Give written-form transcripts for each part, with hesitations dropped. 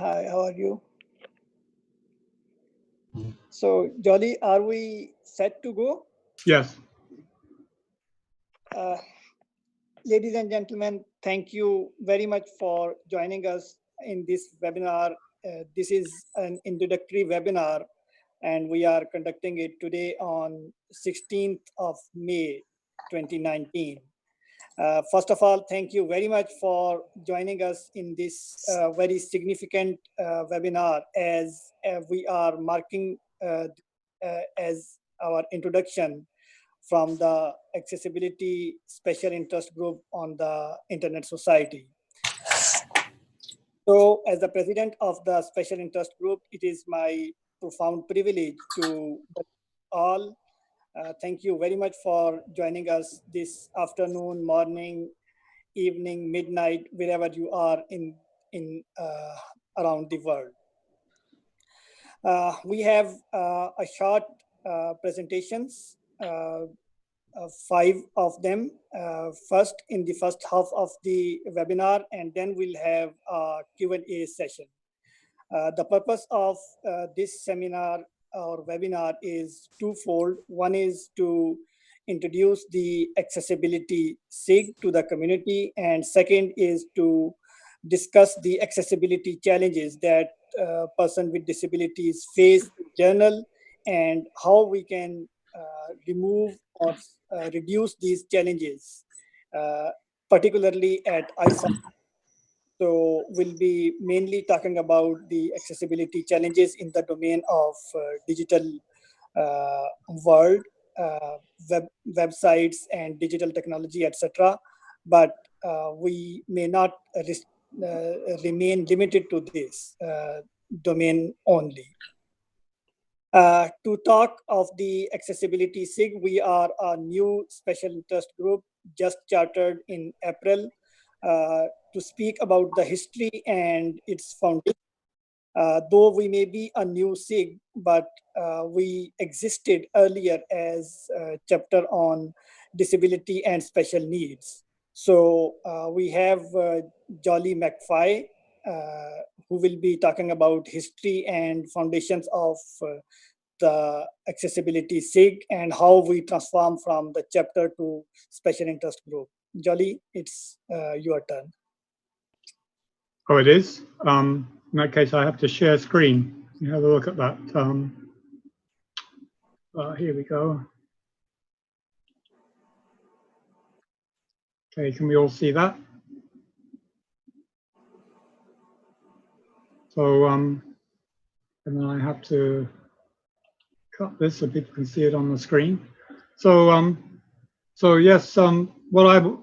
Hi, how are you? So, Joly, are we set to go? Yes. Ladies and gentlemen, thank you very much for joining us in this webinar. This is an introductory webinar, and we are conducting it today on 16th of May, 2019. First of all, thank you very much for joining us in this very significant webinar as we are marking as our introduction from the Accessibility Special Interest Group on the Internet Society. So as the president of the Special Interest Group, it is my profound privilege to all thank you very much for joining us this afternoon, morning, evening, midnight, wherever you are in around the world. We have a short presentations, 5 of them, first in the first half of the webinar, and then we'll have a Q&A session. The purpose of this seminar or webinar is twofold. One is to introduce the accessibility SIG to the community, and second is to discuss the accessibility challenges that persons with disabilities face in general and how we can remove or reduce these challenges, particularly at ISA. So we'll be mainly talking about the accessibility challenges in the domain of digital world, websites and digital technology, etc. But we may not remain limited to this domain only. To talk of the accessibility SIG, we are a new special interest group just chartered in April to speak about the history and its foundation. Though we may be a new SIG, but we existed earlier as a chapter on disability and special needs. So we have Joly MacFie, who will be talking about history and foundations of the accessibility SIG and how we transform from the chapter to special interest group. Joly, it's your turn. Oh, it is? In that case, I have to share screen. You have a look at that. Here we go. Okay, can we all see that? So, and then I have to cut this so people can see it on the screen. So, so yes, what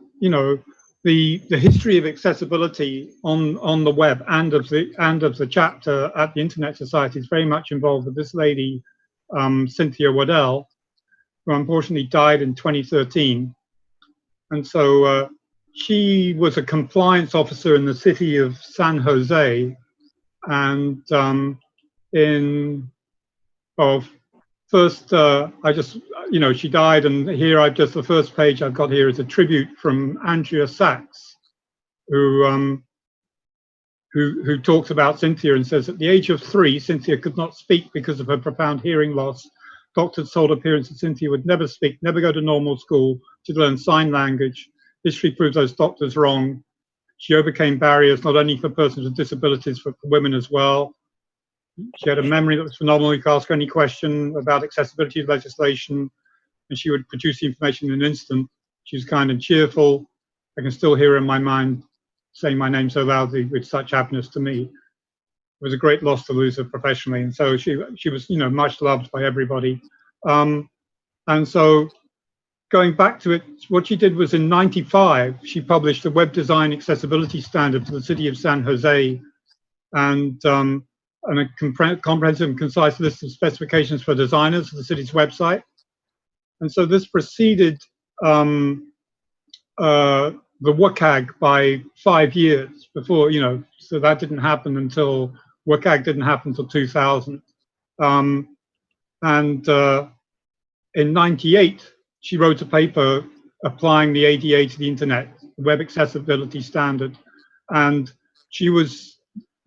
the history of accessibility on the web and of the chapter at the Internet Society is very much involved with this lady, Cynthia Waddell, who unfortunately died in 2013. And so she was a compliance officer in the city of San Jose, and first, I just, she died, and here I've just, the first page I've got here is a tribute from Andrea Sachs, who talks about Cynthia and says, at the age of 3, Cynthia could not speak because of her profound hearing loss. Doctors told her parents that Cynthia would never speak, never go to normal school, to learn sign language. History proves those doctors wrong. She overcame barriers not only for persons with disabilities, but for women as well. She had a memory that was phenomenal. You could ask her any question about accessibility legislation, and she would produce the information in an instant. She was kind and cheerful. I can still hear her in my mind saying my name so loudly with such happiness to me. It was a great loss to lose her professionally, and so she was, much loved by everybody. And so, going back to it, what she did was in '95, she published a web design accessibility standard for the city of San Jose, and a comprehensive and concise list of specifications for designers for the city's website. And so this preceded the WCAG by 5 years before, so that didn't happen until, WCAG didn't happen until 2000. In '98, she wrote a paper applying the ADA to the internet, the web accessibility standard. And she was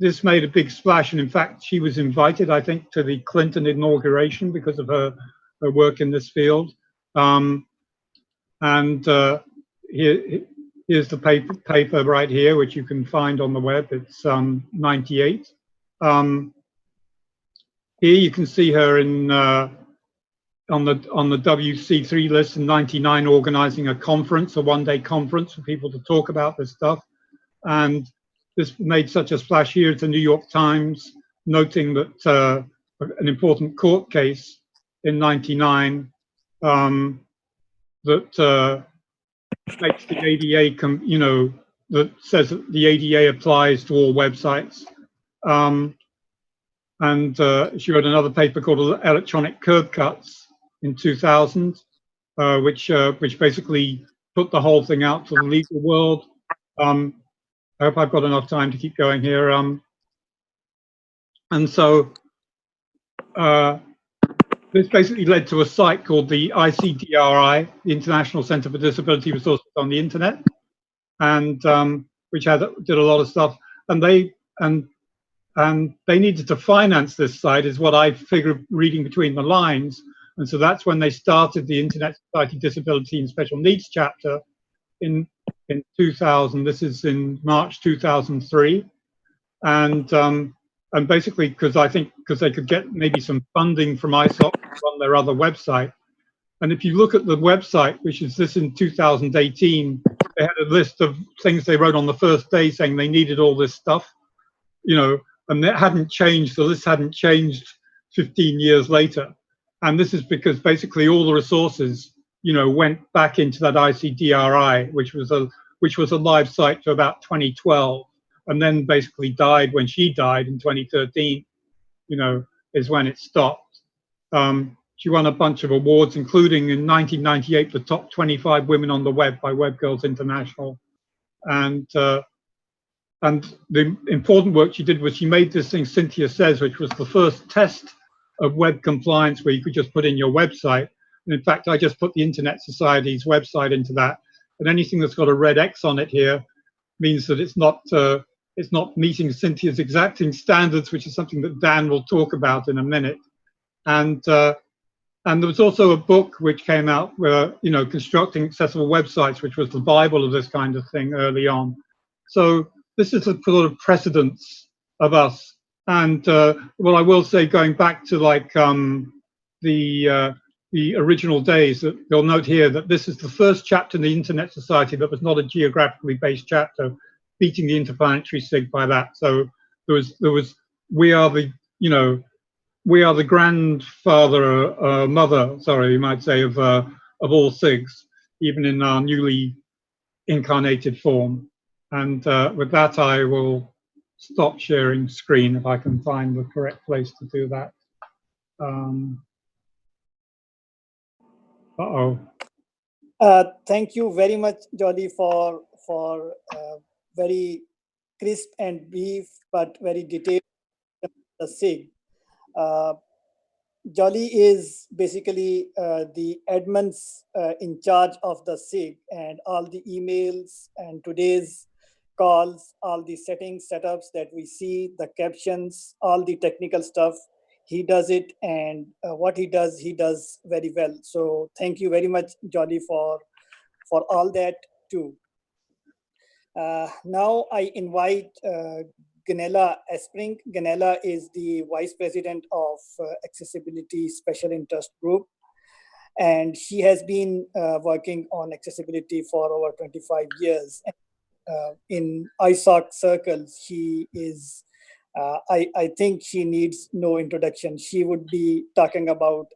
this made a big splash, and in fact, she was invited, I think, to the Clinton inauguration because of her work in this field. Here's the paper right here, which you can find on the web. It's 98. Here you can see her in on the WC3 list in 99, organizing a conference, a one-day conference for people to talk about this stuff. And this made such a splash here at the New York Times, noting that an important court case in 99 that makes the ADA, you know, that says that the ADA applies to all websites. She wrote another paper called Electronic Curb Cuts in 2000, which basically put the whole thing out to the legal world. I hope I've got enough time to keep going here. And so this basically led to a site called the ICDRI, the International Center for Disability Resources on the Internet, and which did a lot of stuff. And they needed to finance this site, is what I figured reading between the lines. And so that's when they started the Internet Society Disability and Special Needs chapter in 2000. This is in March 2003, and basically because they could get maybe some funding from ISOC on their other website. And if you look at the website, which is this in 2018, they had a list of things they wrote on the first day saying they needed all this stuff, you know, and that hadn't changed. The list hadn't changed 15 years later. And this is because basically all the resources, you know, went back into that ICDRI, which was a live site to about 2012. And then basically died when she died in 2013, you know, is when it stopped. She won a bunch of awards, including in 1998, the top 25 women on the web by Web Girls International. And the important work she did was she made this thing Cynthia Says, which was the first test of web compliance where you could just put in your website. And in fact, I just put the Internet Society's website into that. And anything that's got a red X on it here means that it's not meeting Cynthia's exacting standards, which is something that Dan will talk about in a minute. And there was also a book which came out where, you know, Constructing Accessible Websites, which was the Bible of this kind of thing early on. So this is a sort of precedence of us. And what I will say, going back to like the original days, that you'll note here that this is the first chapter in the Internet Society that was not a geographically based chapter, beating the Interplanetary SIG by that. So there was we are the grandfather, mother, sorry, you might say, of all SIGs, even in our newly incarnated form. And with that, I will stop sharing screen if I can find the correct place to do that. Thank you very much, Joly, for very crisp and brief, but very detailed the SIG. Joly is basically the admins in charge of the SIG, and all the emails and today's calls, all the settings, setups that we see, the captions, all the technical stuff, he does it, and what he does very well. So thank you very much, Joly, for all that too. Now I invite Gunela Astbrink. Gunela is the Vice President of Accessibility Special Interest Group, and she has been working on accessibility for over 25 years. In ISOC circles, she is, I think she needs no introduction. She would be talking about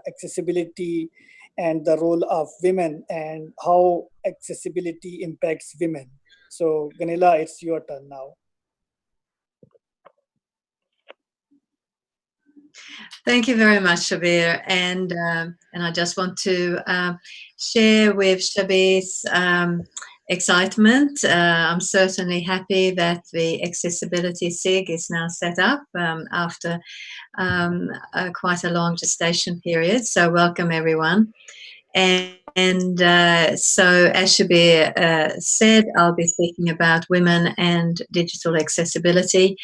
accessibility and the role of women and how accessibility impacts women. So Gunela, it's your turn now. Thank you very much, Shabbir, and I just want to share with Shabbir's excitement. I'm certainly happy that the Accessibility SIG is now set up after quite a long gestation period. So welcome everyone. So, as Shabbir said, I'll be speaking about women and digital accessibility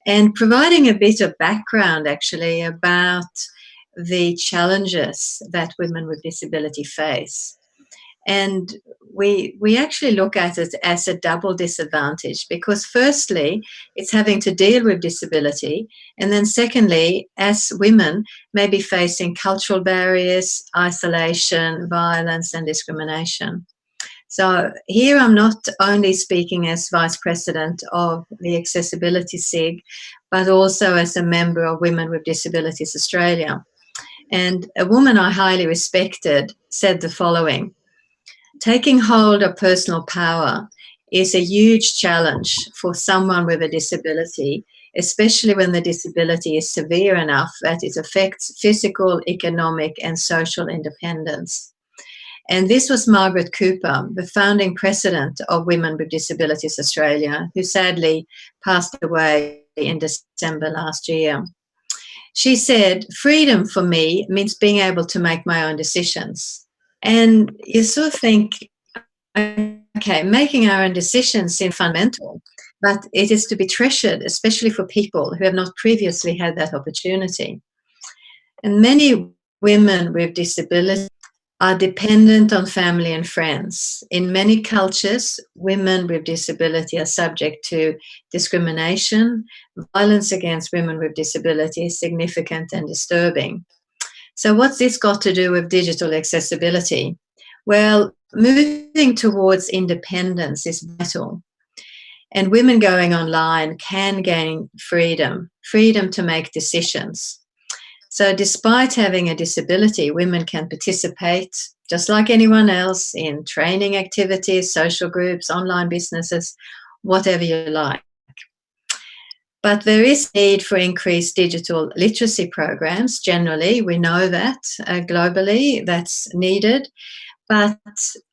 and providing a bit of background, actually, about the challenges that women with disability face. And we actually look at it as a double disadvantage, because firstly, it's having to deal with disability, and then secondly, as women, may be facing cultural barriers, isolation, violence, and discrimination. So here I'm not only speaking as Vice President of the Accessibility SIG, but also as a member of Women with Disabilities Australia. And a woman I highly respected said the following: taking hold of personal power is a huge challenge for someone with a disability, especially when the disability is severe enough that it affects physical, economic, and social independence. And this was Margaret Cooper, the founding president of Women with Disabilities Australia, who sadly passed away in December last year. She said, "Freedom for me means being able to make my own decisions." And you sort of think, okay, making our own decisions seems fundamental, but it is to be treasured, especially for people who have not previously had that opportunity. And many women with disability are dependent on family and friends. In many cultures, women with disability are subject to discrimination. Violence against women with disability is significant and disturbing. So what's this got to do with digital accessibility? Well, moving towards independence is vital. And women going online can gain freedom to make decisions. So despite having a disability, women can participate, just like anyone else, in training activities, social groups, online businesses, whatever you like. But there is need for increased digital literacy programs. Generally, we know that globally that's needed, but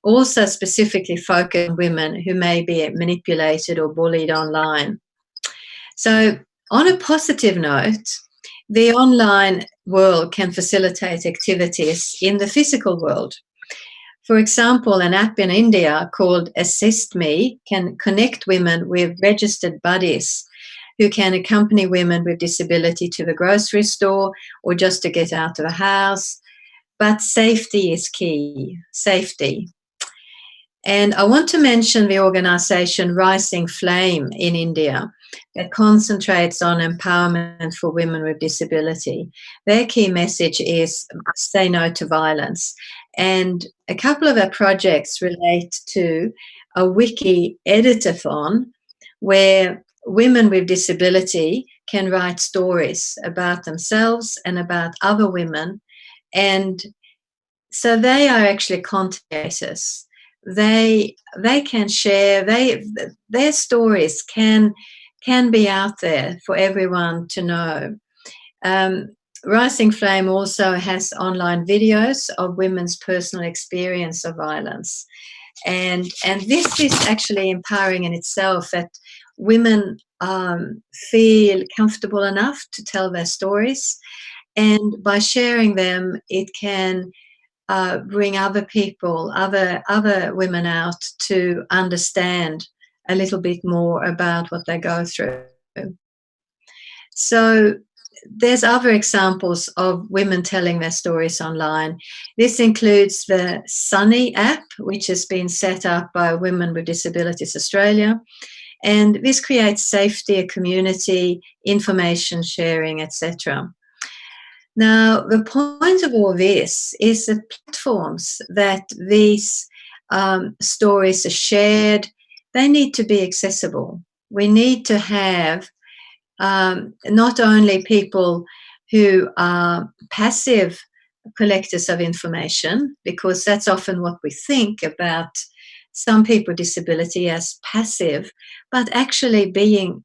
also specifically focus on women who may be manipulated or bullied online. So on a positive note, the online world can facilitate activities in the physical world. For example, an app in India called Assist Me can connect women with registered buddies who can accompany women with disability to the grocery store or just to get out of the house. But safety is key, safety. And I want to mention the organisation Rising Flame in India that concentrates on empowerment for women with disability. Their key message is say no to violence. And a couple of our projects relate to a wiki editathon where women with disability can write stories about themselves and about other women. And so they are actually content creators. They can share, their stories can be out there for everyone to know. Rising Flame also has online videos of women's personal experience of violence. And this is actually empowering in itself, that women feel comfortable enough to tell their stories. And by sharing them, it can bring other people, other women out to understand a little bit more about what they go through. So there's other examples of women telling their stories online. This includes the Sunny app, which has been set up by Women with Disabilities Australia. And this creates safety, a community, information sharing, etc. Now, the point of all this is the platforms that these stories are shared, they need to be accessible. We need to have not only people who are passive collectors of information, because that's often what we think about some people with disability as passive, but actually being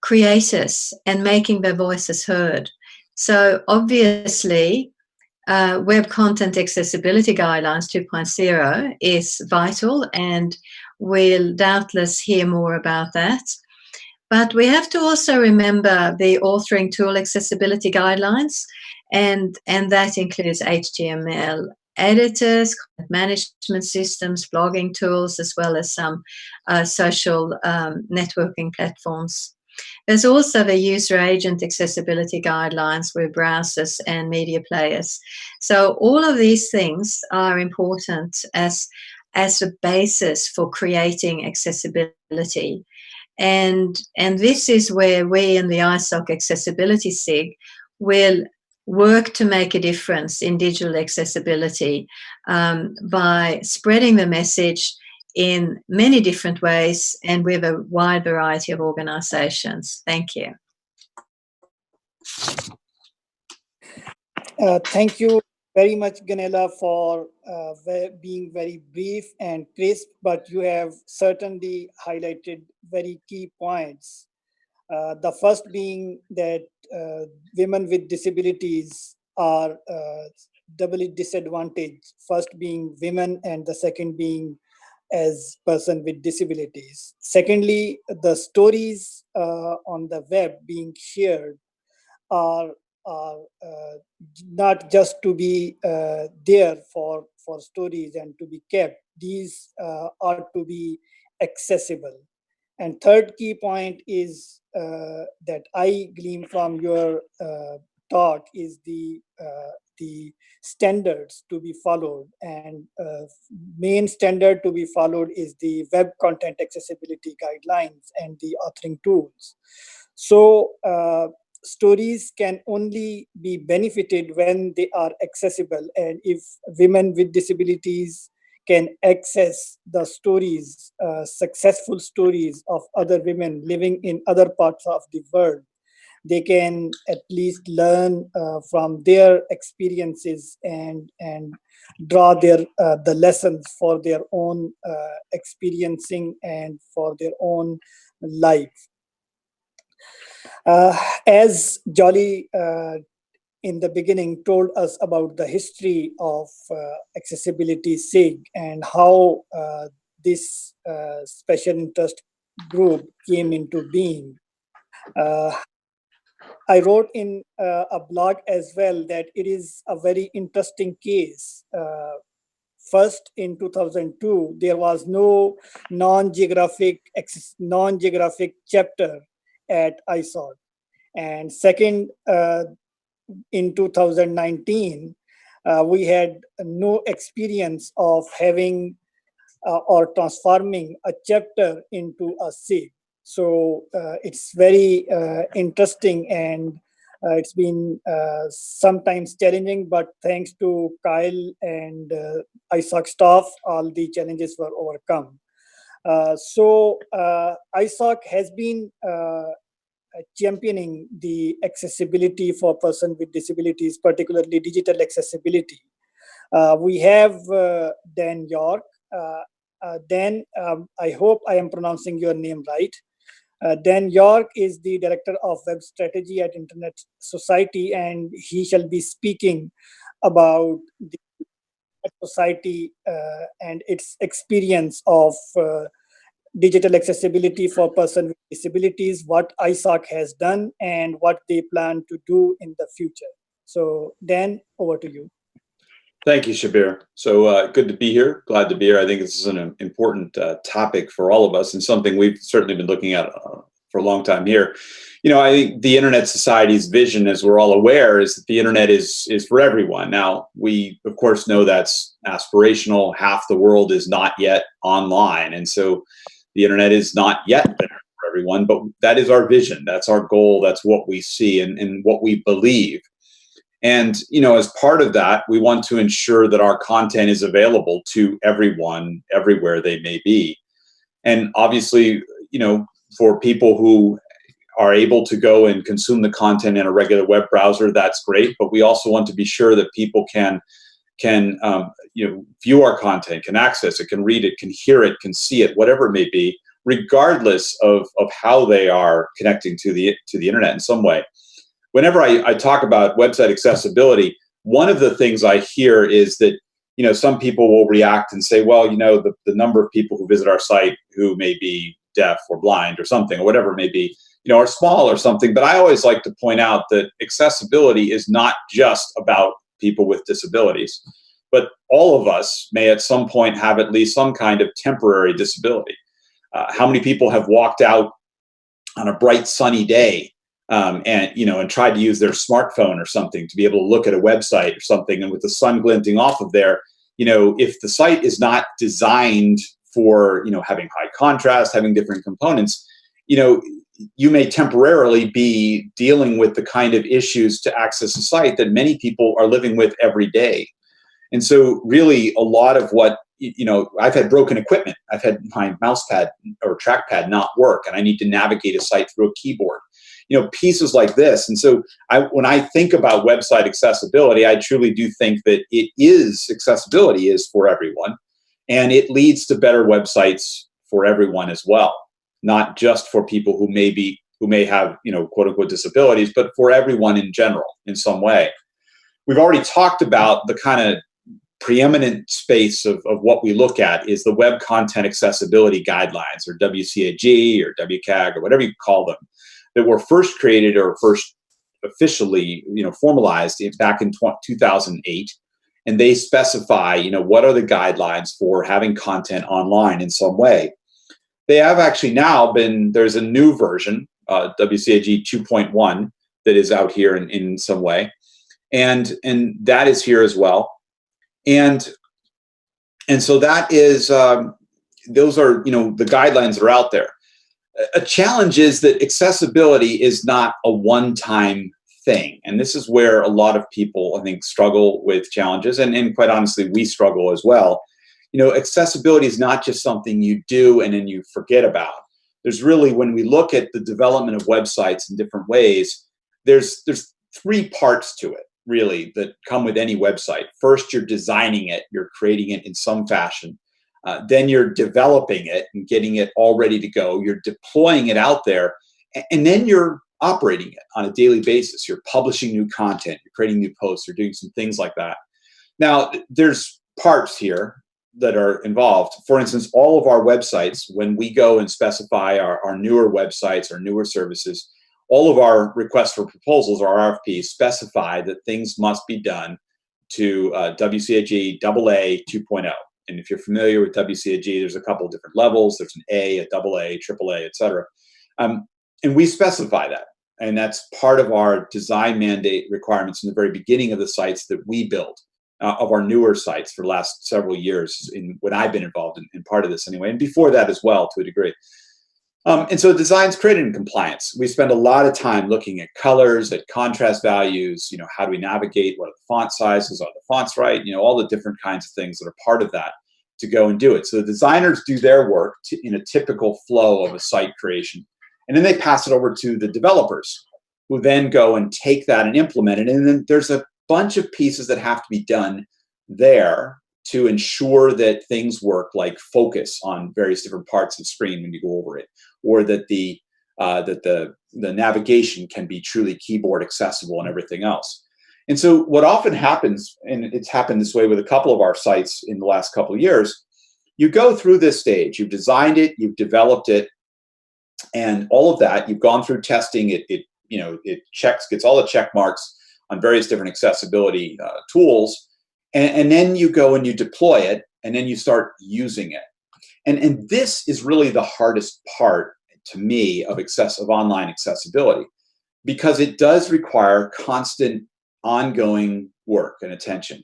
creators and making their voices heard. So obviously, Web Content Accessibility Guidelines 2.0 is vital, and we'll doubtless hear more about that. But we have to also remember the Authoring Tool Accessibility Guidelines, and that includes HTML editors, content management systems, blogging tools, as well as some social networking platforms. There's also the user agent accessibility guidelines with browsers and media players. So all of these things are important as a basis for creating accessibility. And this is where we in the ISOC Accessibility SIG will work to make a difference in digital accessibility by spreading the message in many different ways and with a wide variety of organizations. Thank you. Thank you very much, Gunela, for being very brief and crisp, but you have certainly highlighted very key points. The first being that women with disabilities are doubly disadvantaged, first being women and the second being as person with disabilities. Secondly, the stories on the web being shared are not just to be there for stories and to be kept. These are to be accessible. And third key point is that I glean from your talk is the standards to be followed, and main standard to be followed is the web content accessibility guidelines and the authoring tools. So stories can only be benefited when they are accessible, and if women with disabilities can access the stories, successful stories of other women living in other parts of the world, they can at least learn from their experiences and draw their the lessons for their own experiencing and for their own life. As Joly in the beginning told us about the history of accessibility SIG and how this special interest group came into being. I wrote in a blog as well that it is a very interesting case. First, in 2002, there was no non-geographic chapter at ISOC. And second, in 2019, we had no experience of having or transforming a chapter into a SIG. So it's very interesting, and it's been sometimes challenging, but thanks to Kyle and ISOC staff, all the challenges were overcome. So ISOC has been championing the accessibility for persons with disabilities, particularly digital accessibility. We have Dan York. Dan, I hope I am pronouncing your name right. Dan York is the Director of Web Strategy at Internet Society, and he shall be speaking about the society and its experience of digital accessibility for persons with disabilities, what ISOC has done, and what they plan to do in the future. So, Dan, over to you. Thank you, Shabbir. So good to be here. Glad to be here. I think this is an important topic for all of us and something we've certainly been looking at for a long time here. You know, I think the Internet Society's vision, as we're all aware, is that the Internet is for everyone. Now, we, of course, know that's aspirational. Half the world is not yet online. And so the Internet is not yet there for everyone, but that is our vision. That's our goal. That's what we see and what we believe. And, you know, as part of that, we want to ensure that our content is available to everyone, everywhere they may be. And obviously, you know, for people who are able to go and consume the content in a regular web browser, that's great. But we also want to be sure that people can you know, view our content, can access it, can read it, can hear it, can see it, whatever it may be, regardless of how they are connecting to the internet in some way. Whenever I talk about website accessibility, one of the things I hear is that, you know, some people will react and say, well, you know, the number of people who visit our site who may be deaf or blind or something, or whatever it may be, you know, are small or something. But I always like to point out that accessibility is not just about people with disabilities, but all of us may at some point have at least some kind of temporary disability. How many people have walked out on a bright sunny day and tried to use their smartphone or something to be able to look at a website or something, and with the sun glinting off of there, if the site is not designed for having high contrast, having different components, you may temporarily be dealing with the kind of issues to access a site that many people are living with every day. And so really a lot of what, I've had broken equipment. I've had my mouse pad or trackpad not work, and I need to navigate a site through a keyboard, pieces like this. And so when I think about website accessibility, I truly do think that accessibility is for everyone, and it leads to better websites for everyone as well. Not just for people who may have, quote unquote disabilities, but for everyone in general in some way. We've already talked about the kind of preeminent space of what we look at is the Web Content Accessibility Guidelines, or WCAG or WCAG or whatever you call them, that were first created or first officially, formalized back in 2008. And they specify, what are the guidelines for having content online in some way. They have actually now there's a new version, WCAG 2.1, that is out here in some way. And that is here as well. And so that is, those are, the guidelines that are out there. A challenge is that accessibility is not a one-time thing. And this is where a lot of people, I think, struggle with challenges. And quite honestly, we struggle as well. Accessibility is not just something you do and then you forget about. There's really, when we look at the development of websites in different ways, there's three parts to it, really, that come with any website. First, you're designing it, you're creating it in some fashion. Then you're developing it and getting it all ready to go. You're deploying it out there, and then you're operating it on a daily basis. You're publishing new content, you're creating new posts, you're doing some things like that. Now, there's parts here that are involved. For instance, all of our websites, when we go and specify our newer websites, our newer services, all of our requests for proposals, or RFPs, specify that things must be done to WCAG AA 2.0. And if you're familiar with WCAG, there's a couple of different levels. There's an A, a AA, AAA, et cetera. And we specify that. And that's part of our design mandate requirements in the very beginning of the sites that we build. Of our newer sites for the last several years, when I've been involved in part of this anyway, and before that as well to a degree. And so design's created in compliance. We spend a lot of time looking at colors, at contrast values, how do we navigate, what are the font sizes, are the fonts right, all the different kinds of things that are part of that to go and do it. So the designers do their work in a typical flow of a site creation, and then they pass it over to the developers, who then go and take that and implement it. And then there's a bunch of pieces that have to be done there to ensure that things work, like focus on various different parts of the screen when you go over it, or that the navigation can be truly keyboard accessible and everything else. And so what often happens, and it's happened this way with a couple of our sites in the last couple of years, you go through this stage, you've designed it, you've developed it, and all of that, you've gone through testing, it gets all the check marks on various different accessibility tools, and then you go and you deploy it, and then you start using it. And this is really the hardest part to me of online accessibility, because it does require constant ongoing work and attention.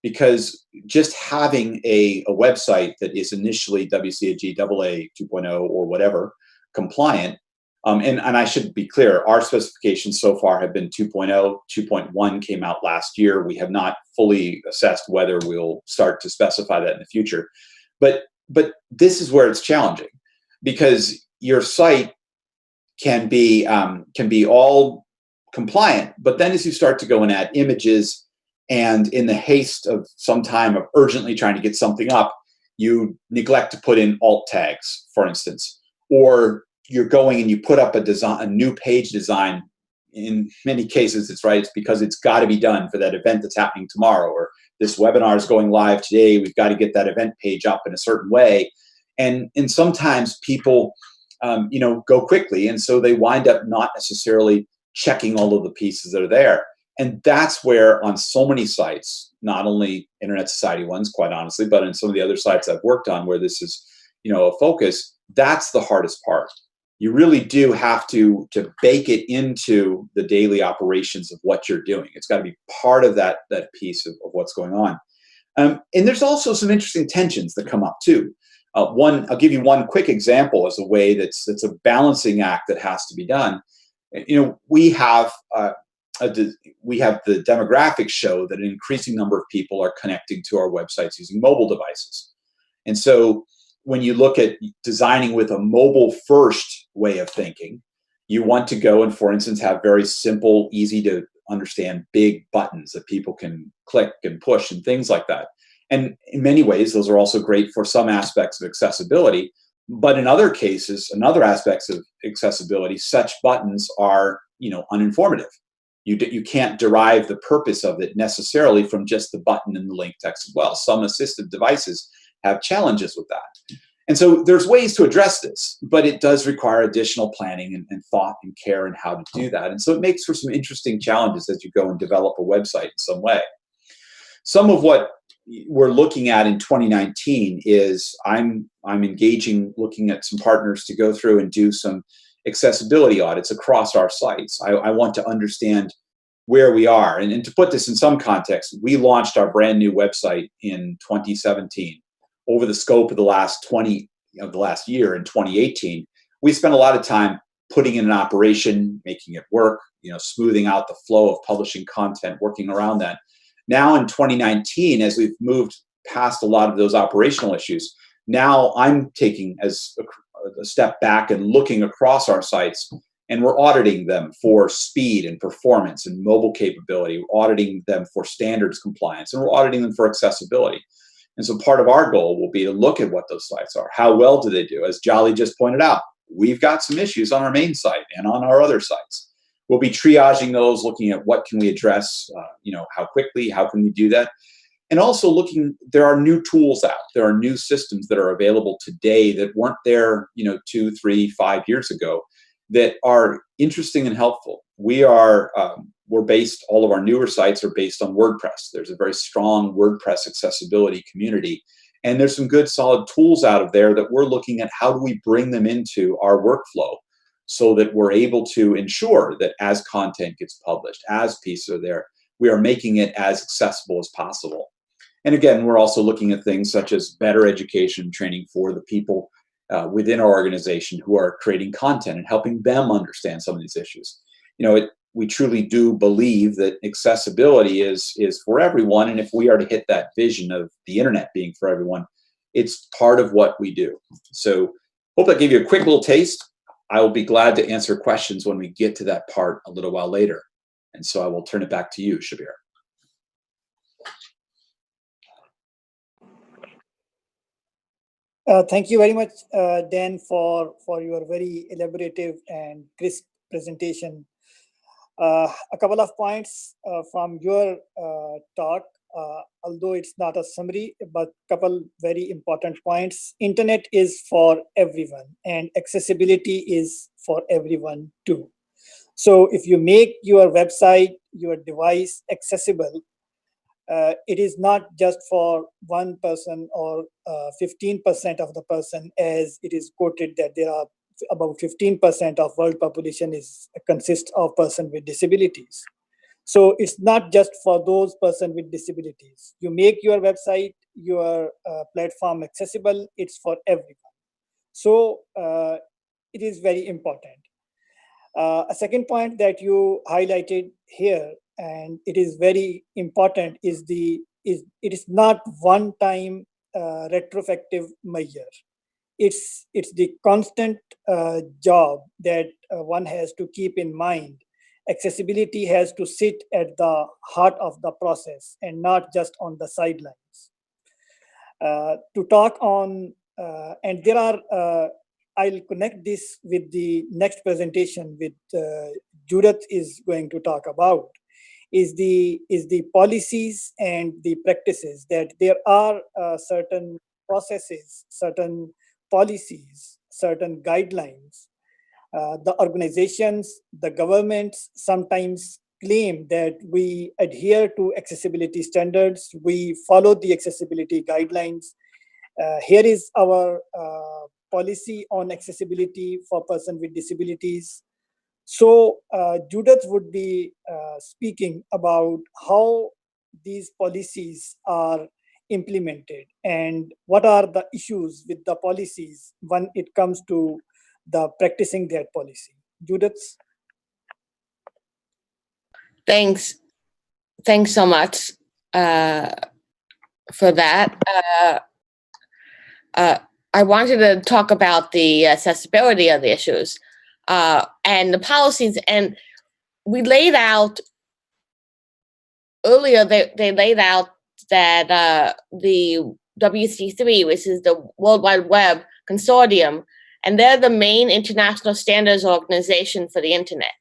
Because just having a website that is initially WCAG AA 2.0 or whatever compliant, and I should be clear, our specifications so far have been 2.0. 2.1 came out last year. We have not fully assessed whether we'll start to specify that in the future. But this is where it's challenging, because your site can be all compliant, but then as you start to go and add images, and in the haste of some time of urgently trying to get something up, you neglect to put in alt tags, for instance, or you're going and you put up a new page design. In many cases, it's because it's got to be done for that event that's happening tomorrow, or this webinar is going live today. We've got to get that event page up in a certain way. And sometimes people, go quickly. And so they wind up not necessarily checking all of the pieces that are there. And that's where on so many sites, not only Internet Society ones, quite honestly, but in some of the other sites I've worked on where this is, a focus, that's the hardest part. You really do have to bake it into the daily operations of what you're doing. It's got to be part of that piece of what's going on. And there's also some interesting tensions that come up too. I'll give you one quick example as a way that's a balancing act that has to be done. We have the demographics show that an increasing number of people are connecting to our websites using mobile devices. And so when you look at designing with a mobile first way of thinking, you want to go and, for instance, have very simple, easy to understand big buttons that people can click and push and things like that. And in many ways, those are also great for some aspects of accessibility. But in other cases, in other aspects of accessibility, such buttons are, uninformative. You can't derive the purpose of it necessarily from just the button and the link text as well. Some assistive devices have challenges with that. And so there's ways to address this, but it does require additional planning and thought and care in how to do that. And so it makes for some interesting challenges as you go and develop a website in some way. Some of what we're looking at in 2019 is I'm engaging, looking at some partners to go through and do some accessibility audits across our sites. I want to understand where we are. And to put this in some context, we launched our brand new website in 2017. Over the scope of the last year in 2018, we spent a lot of time putting in an operation, making it work, smoothing out the flow of publishing content, working around that. Now in 2019, as we've moved past a lot of those operational issues, now I'm taking as a step back and looking across our sites, and we're auditing them for speed and performance and mobile capability. We're auditing them for standards compliance, and we're auditing them for accessibility. And so part of our goal will be to look at what those sites are. How well do they do? As Joly just pointed out, we've got some issues on our main site and on our other sites. We'll be triaging those, looking at what can we address, how quickly, how can we do that? And also there are new tools out. There are new systems that are available today that weren't there, 2, 3, 5 years ago that are interesting and helpful. All of our newer sites are based on WordPress. There's a very strong WordPress accessibility community. And there's some good solid tools out of there that we're looking at how do we bring them into our workflow so that we're able to ensure that as content gets published, as pieces are there, we are making it as accessible as possible. And again, we're also looking at things such as better education and training for the people within our organization who are creating content and helping them understand some of these issues. We truly do believe that accessibility is for everyone. And if we are to hit that vision of the internet being for everyone, it's part of what we do. So hope that gave you a quick little taste. I will be glad to answer questions when we get to that part a little while later. And so I will turn it back to you, Shabbir. Thank you very much, Dan, for your very elaborative and crisp presentation. A couple of points from your talk, although it's not a summary, but a couple very important points. Internet is for everyone, and accessibility is for everyone too. So if you make your website, your device accessible, it is not just for one person or 15% of the person, as it is quoted that there are about 15% of world population consists of persons with disabilities. So it's not just for those persons with disabilities. You make your website, your platform accessible, it's for everyone. So it is very important. A second point that you highlighted here, and it is very important, is it is not one-time retrospective measure. It's the constant job that one has to keep in mind. Accessibility has to sit at the heart of the process and not just on the sidelines. To talk on, and there are, I'll connect this with the next presentation with Judith is going to talk about, is the policies and the practices, that there are certain processes, certain policies, certain guidelines. The organizations, the governments sometimes claim that we adhere to accessibility standards, we follow the accessibility guidelines. Here is our policy on accessibility for persons with disabilities. So Judith would be speaking about how these policies are implemented and what are the issues with the policies when it comes to the practicing that policy. Judith? Thanks so much for that. I wanted to talk about the accessibility of the issues and the policies. And we laid out earlier, they laid out that the WC3, which is the World Wide Web Consortium, and they're the main international standards organization for the internet.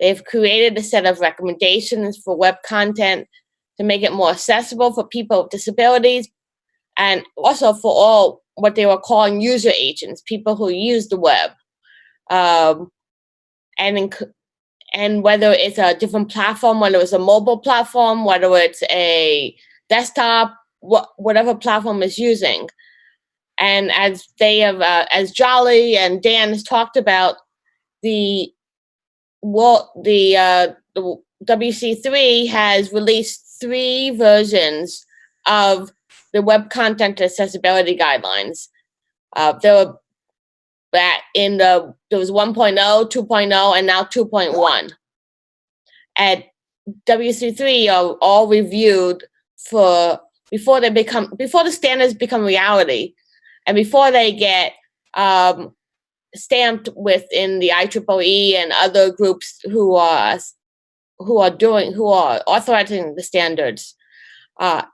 They've created a set of recommendations for web content to make it more accessible for people with disabilities, and also for all what they were calling user agents, people who use the web. And whether it's a different platform, whether it's a mobile platform, whether it's a desktop, whatever platform is using. And as they have, as Joly and Dan has talked about, the WC3 has released 3 versions of the web content accessibility guidelines. There was 1.0, 2.0, and now 2.1. And WC3 are all reviewed before the standards become reality, and before they get stamped within the IEEE and other groups who are authorizing the standards.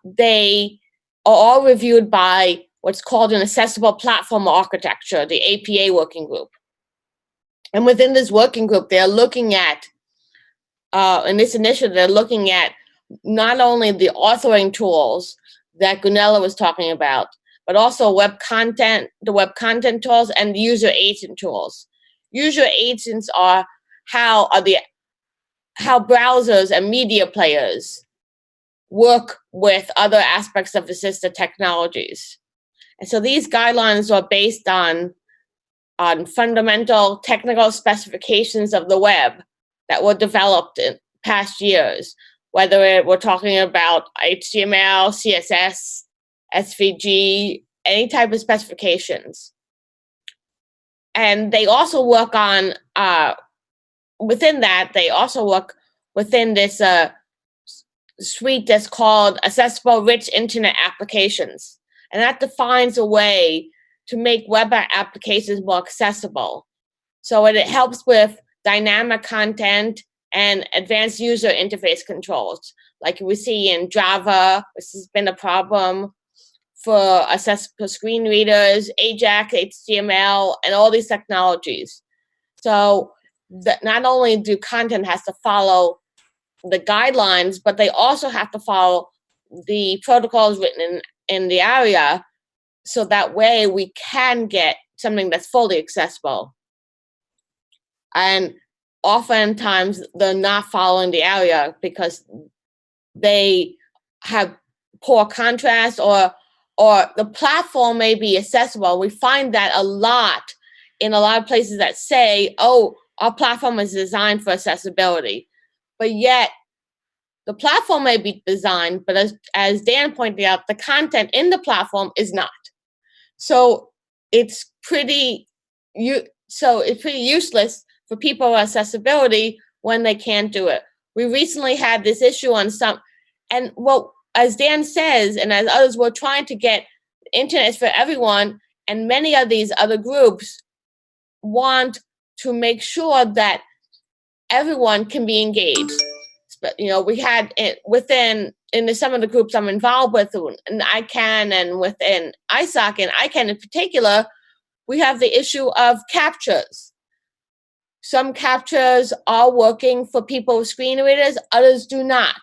They are all reviewed by what's called an accessible platform architecture, the APA working group. And within this working group, they're looking at, in this initiative, they're looking at not only the authoring tools that Gunela was talking about, but also the web content tools and user agent tools. User agents are how browsers and media players work with other aspects of assistive technologies. And so these guidelines are based on fundamental technical specifications of the web that were developed in past years, whether we're talking about HTML, CSS, SVG, any type of specifications. And they also work on, within that, they also work within this suite that's called Accessible Rich Internet Applications. And that defines a way to make web applications more accessible. So it helps with dynamic content and advanced user interface controls, like we see in Java, which has been a problem for accessible screen readers, AJAX, HTML, and all these technologies. So not only do content has to follow the guidelines, but they also have to follow the protocols written in the area, so that way we can get something that's fully accessible. And oftentimes they're not following the area because they have poor contrast, or the platform may be accessible. We find that a lot in a lot of places that say, oh, our platform is designed for accessibility. But yet the platform may be designed, but as Dan pointed out, the content in the platform is not. So it's pretty useless for people with accessibility when they can't do it. We recently had this issue on and well, as Dan says, and as others, we're trying to get internet for everyone, and many of these other groups want to make sure that everyone can be engaged. But, we had it within some of the groups I'm involved with, in ICANN and within ISOC and ICANN in particular, we have the issue of captchas. Some captchas are working for people with screen readers, others do not.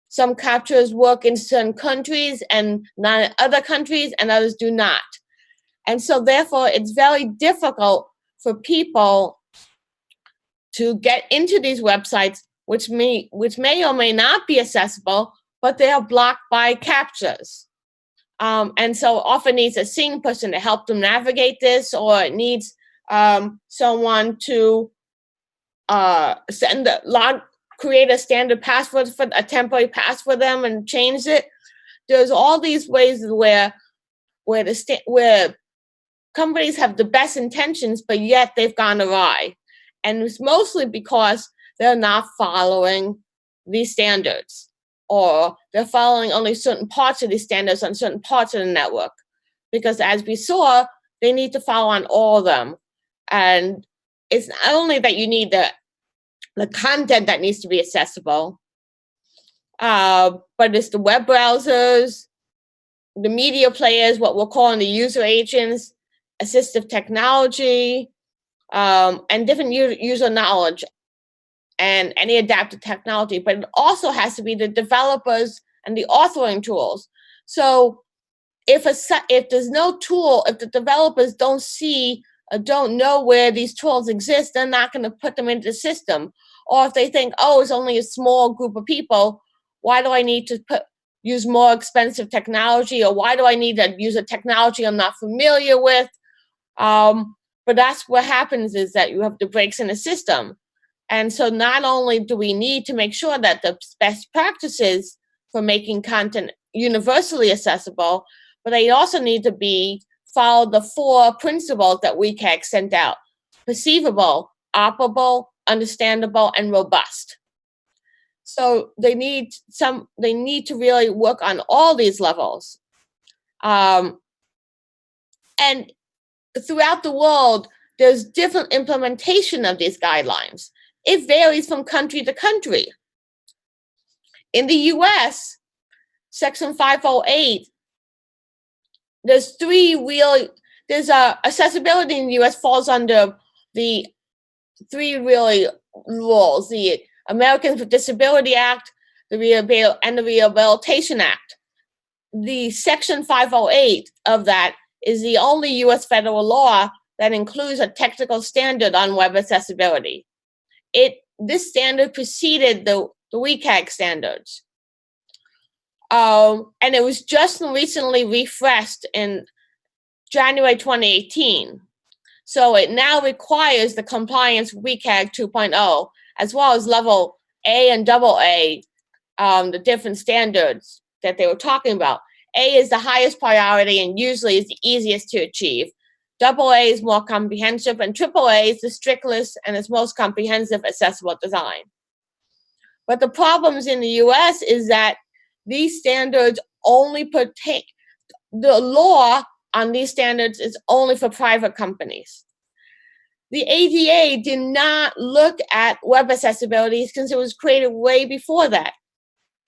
Some captchas work in certain countries and not in other countries, and others do not. And so therefore, it's very difficult for people to get into these websites which may or may not be accessible, but they are blocked by captchas. And so often needs a seeing person to help them navigate this, or it needs someone to create a standard password for a temporary pass for them and change it. There's all these ways where companies have the best intentions, but yet they've gone awry. And it's mostly because they're not following these standards, or they're following only certain parts of these standards on certain parts of the network. Because as we saw, they need to follow on all of them. And it's not only that you need the content that needs to be accessible, but it's the web browsers, the media players, what we're calling the user agents, assistive technology, and different user knowledge, and any adaptive technology. But it also has to be the developers and the authoring tools. So if there's no tool, if the developers don't see or don't know where these tools exist, they're not going to put them into the system. Or if they think, oh, it's only a small group of people, why do I need to use more expensive technology? Or why do I need to use a technology I'm not familiar with? But that's what happens, is that you have the breaks in the system. And so not only do we need to make sure that the best practices for making content universally accessible, but they also need to follow the 4 principles that WCAG sent out: perceivable, operable, understandable, and robust. So they need to really work on all these levels. And throughout the world, there's different implementation of these guidelines. It varies from country to country. In the US, Section 508, there's accessibility in the US falls under the 3 really rules: the Americans with Disability Act, and the Rehabilitation Act. The Section 508 of that is the only US federal law that includes a technical standard on web accessibility. This standard preceded the WCAG standards. And it was just recently refreshed in January 2018. So it now requires the compliance with WCAG 2.0, as well as level A and AA, the different standards that they were talking about. A is the highest priority and usually is the easiest to achieve. AA is more comprehensive, and AAA is the strictest and its most comprehensive accessible design. But the problems in the US is that these standards only pertain, the law on these standards is only for private companies. The ADA did not look at web accessibility since it was created way before that.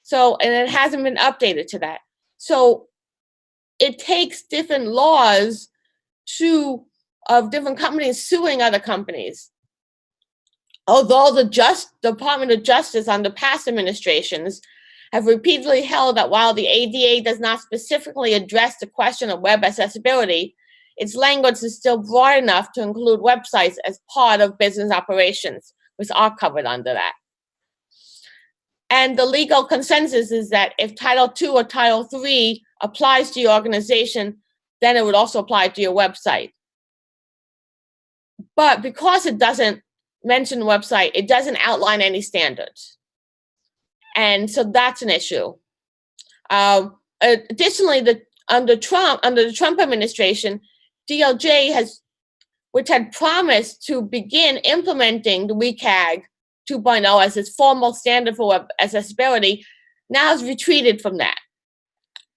So, and it hasn't been updated to that. So it takes different laws of different companies suing other companies. Although the Department of Justice under past administrations have repeatedly held that while the ADA does not specifically address the question of web accessibility, its language is still broad enough to include websites as part of business operations, which are covered under that. And the legal consensus is that if Title II or Title III applies to your organization, then it would also apply to your website. But because it doesn't mention website, it doesn't outline any standards. And so that's an issue. Additionally, under the Trump administration, DOJ which had promised to begin implementing the WCAG 2.0 as its formal standard for web accessibility, now has retreated from that.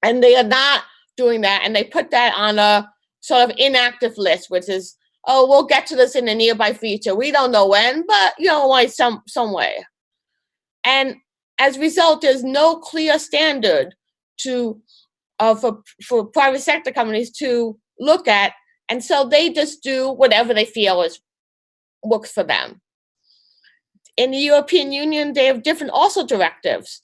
And they are not doing that, and they put that on a sort of inactive list, which is, oh, we'll get to this in the nearby future. We don't know when, but like some way. And as a result, there's no clear standard for private sector companies to look at, and so they just do whatever they feel works for them. In the European Union, they have different also directives.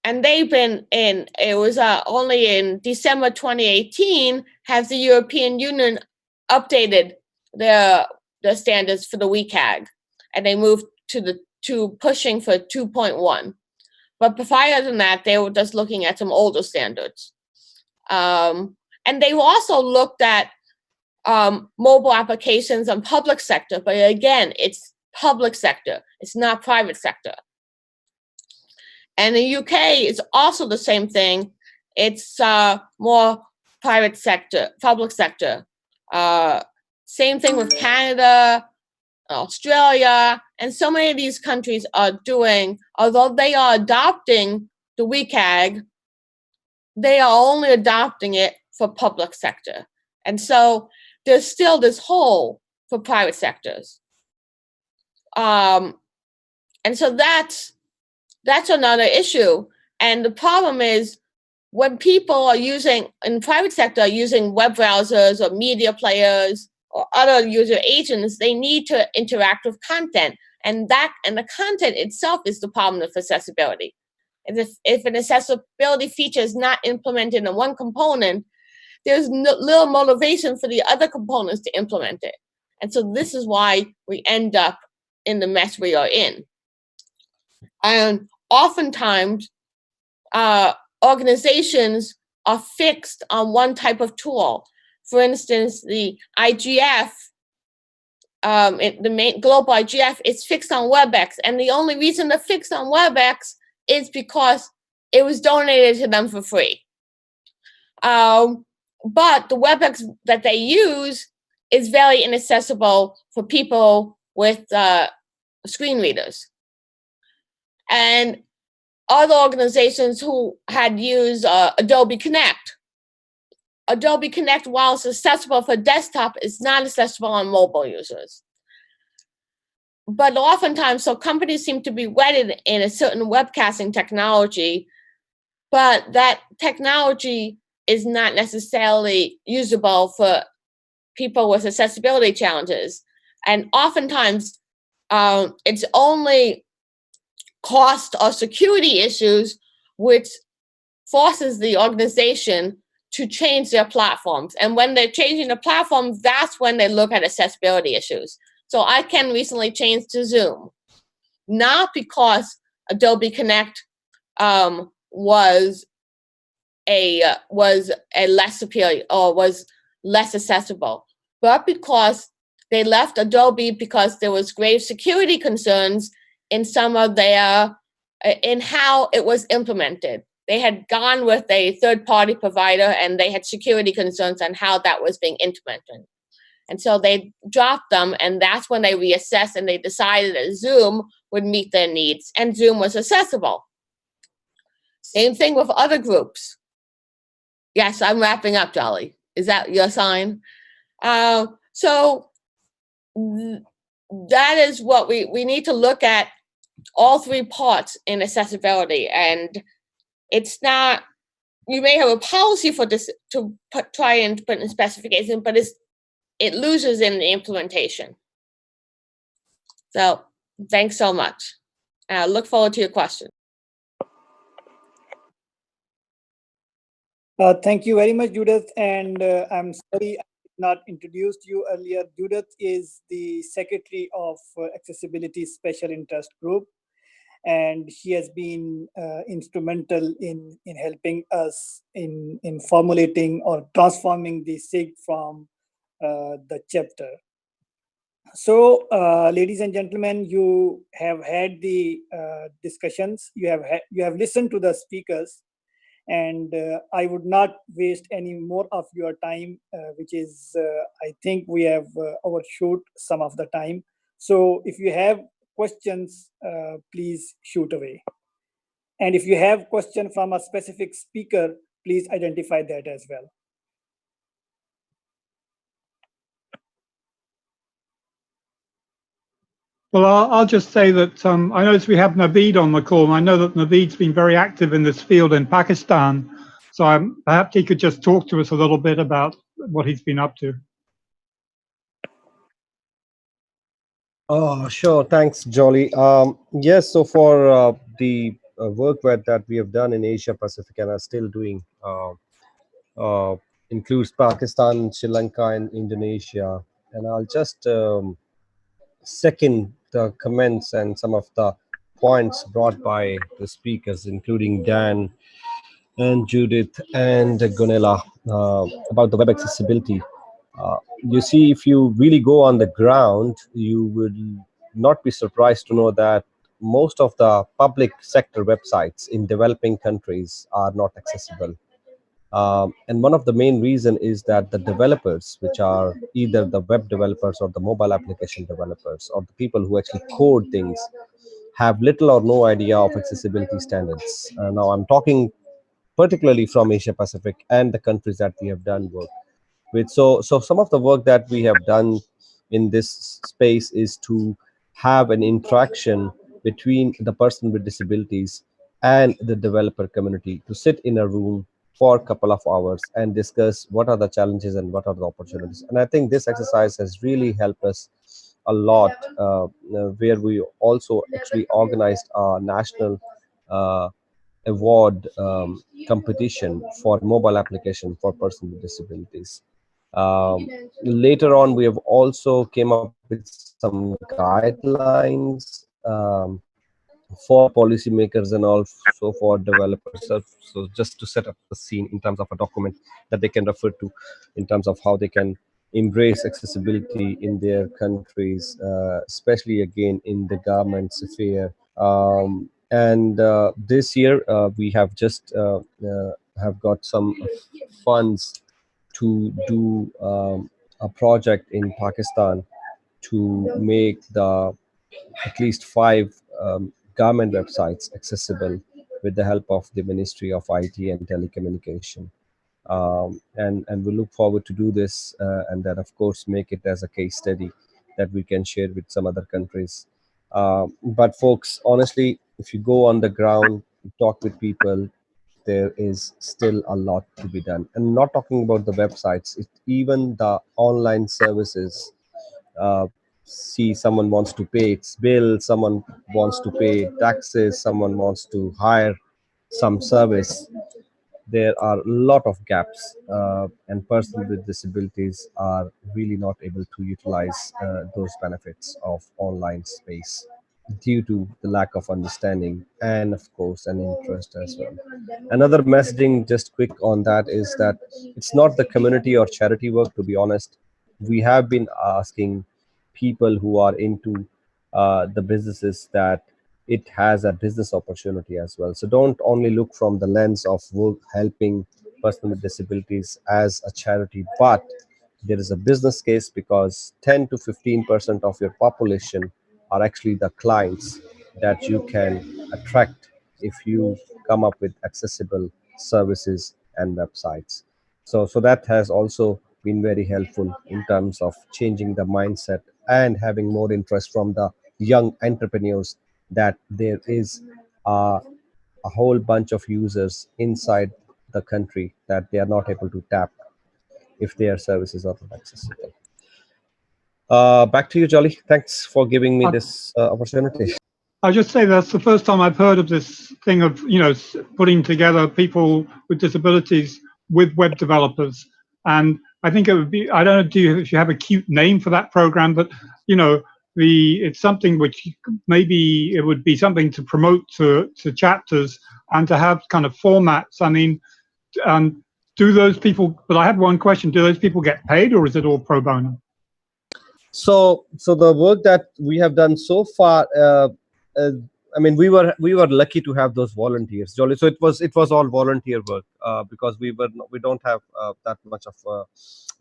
And they've been it was only in December 2018 has the European Union updated their standards for the WCAG, and they moved to pushing for 2.1. But prior to that, they were just looking at some older standards. And they've also looked at mobile applications on public sector, but again, it's public sector, it's not private sector. And in the UK, it's also the same thing. It's more private sector, public sector. Same thing with Canada, Australia, and so many of these countries are doing, although they are adopting the WCAG, they are only adopting it for public sector. And so there's still this hole for private sectors. And so that's another issue. And the problem is when people are using, in private sector, using web browsers or media players or other user agents, they need to interact with content. And the content itself is the problem with accessibility. And if an accessibility feature is not implemented in one component, there's little motivation for the other components to implement it. And so this is why we end up in the mess we are in. And oftentimes, organizations are fixed on one type of tool. For instance, the IGF, the main global IGF is fixed on WebEx. And the only reason they're fixed on WebEx is because it was donated to them for free. But the WebEx that they use is very inaccessible for people with screen readers. And other organizations who had used Adobe Connect. Adobe Connect, while it's accessible for desktop, is not accessible on mobile users. But oftentimes, so companies seem to be wedded in a certain webcasting technology, but that technology is not necessarily usable for people with accessibility challenges. And oftentimes, it's only cost or security issues which forces the organization to change their platforms. And when they're changing the platforms, that's when they look at accessibility issues. So ICANN recently changed to Zoom, not because Adobe Connect was a less superior or was less accessible, but because they left Adobe because there was grave security concerns in some of their, in how it was implemented. They had gone with a third-party provider and they had security concerns on how that was being implemented. And so they dropped them, and that's when they reassessed and they decided that Zoom would meet their needs, and Zoom was accessible. Same thing with other groups. Yes, I'm wrapping up, Joly. Is that your sign? So that is what we need to look at, all three parts in accessibility. And it's not, you may have a policy for this to try and put in specification, but it loses in the implementation. So thanks so much. I look forward to your question. Thank you very much, Judith. And I'm sorry I did not introduced you earlier. Judith is the secretary of Accessibility Special Interest Group, and she has been instrumental in helping us in formulating or transforming the SIG from the chapter. So, ladies and gentlemen, you have had the discussions. You have listened to the speakers, and I would not waste any more of your time, which is I think we have overshoot some of the time. So, if you have questions, please shoot away. And if you have question from a specific speaker, please identify that as well. Well, I'll just say that I notice we have Naveed on the call, and I know that Naveed's been very active in this field in Pakistan. So perhaps he could just talk to us a little bit about what he's been up to. Oh, sure. Thanks, Joly. Yes, so for the work that we have done in Asia Pacific and are still doing, includes Pakistan, Sri Lanka, and Indonesia. And I'll just second the comments and some of the points brought by the speakers, including Dan and Judith and Gunela, about the web accessibility. You see, if you really go on the ground, you will not be surprised to know that most of the public sector websites in developing countries are not accessible. And one of the main reason is that the developers, which are either the web developers or the mobile application developers or the people who actually code things, have little or no idea of accessibility standards. Now, I'm talking particularly from Asia Pacific and the countries that we have done work with. So some of the work that we have done in this space is to have an interaction between the person with disabilities and the developer community, to sit in a room for a couple of hours and discuss what are the challenges and what are the opportunities. And I think this exercise has really helped us a lot, where we also actually organized a national award competition for mobile application for persons with disabilities. Later on, we have also came up with some guidelines for policymakers and also for developers. So just to set up the scene in terms of a document that they can refer to in terms of how they can embrace accessibility in their countries, especially again in the government sphere. And this year we have just have got some funds to do a project in Pakistan to make the at least 5 government websites accessible with the help of the Ministry of IT and Telecommunication. And we look forward to do this, and then of course make it as a case study that we can share with some other countries. But folks, honestly, if you go on the ground, talk with people, there is still a lot to be done. And not talking about the websites, even the online services. uh, See, someone wants to pay its bill, someone wants to pay taxes, someone wants to hire some service. There are a lot of gaps, and persons with disabilities are really not able to utilize those benefits of online space due to the lack of understanding and of course an interest as well. Another messaging, just quick on that, is that it's not the community or charity work. To be honest, we have been asking people who are into the businesses that it has a business opportunity as well. So don't only look from the lens of work helping person with disabilities as a charity, but there is a business case, because 10 to 15% of your population are actually the clients that you can attract if you come up with accessible services and websites. So that has also been very helpful in terms of changing the mindset and having more interest from the young entrepreneurs that there is a whole bunch of users inside the country that they are not able to tap if their services are not accessible. Back to you, Joly. Thanks for giving me this opportunity. I'll just say that's the first time I've heard of this thing of, putting together people with disabilities with web developers. And I think it would be, I don't know if you have a cute name for that program, but, it's something which maybe it would be something to promote to chapters and to have kind of formats. I mean, do those people, but I have one question, do those people get paid or is it all pro bono? So the work that we have done so far, I mean, we were lucky to have those volunteers, Joly. So it was all volunteer work, because we don't have that much of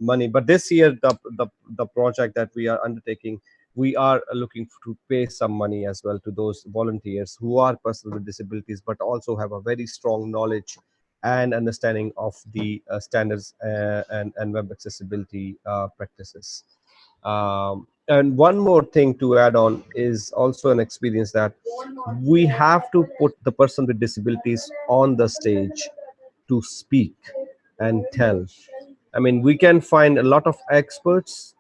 money. But this year, the project that we are undertaking, we are looking to pay some money as well to those volunteers who are persons with disabilities, but also have a very strong knowledge and understanding of the standards and web accessibility practices. And one more thing to add on is also an experience that we have to put the person with disabilities on the stage to speak and tell. I mean, we can find a lot of experts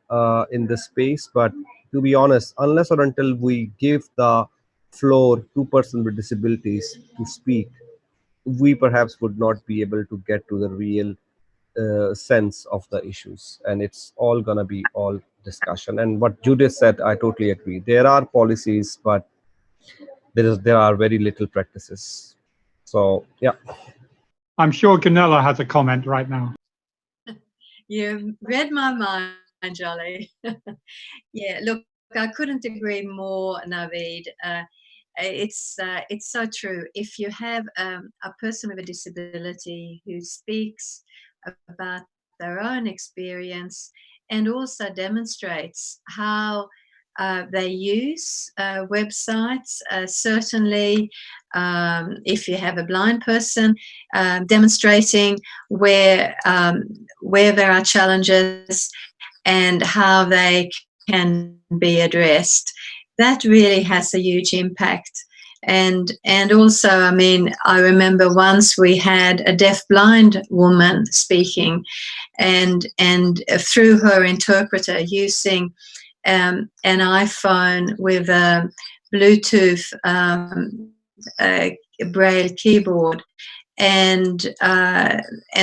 in this space, but to be honest, unless or until we give the floor to person with disabilities to speak, we perhaps would not be able to get to the real sense of the issues, and it's all gonna be all discussion. And what Judith said, I totally agree. There are policies, but there are very little practices. So yeah. I'm sure Gunela has a comment right now. You read my mind, Joly. Yeah, look, I couldn't agree more, Naveed. It's so true. If you have a person with a disability who speaks about their own experience and also demonstrates how they use websites, certainly if you have a blind person demonstrating where there are challenges and how they can be addressed, that really has a huge impact. And also, I mean, I remember once we had a deaf-blind woman speaking, and through her interpreter using an iPhone with a Bluetooth Braille keyboard, and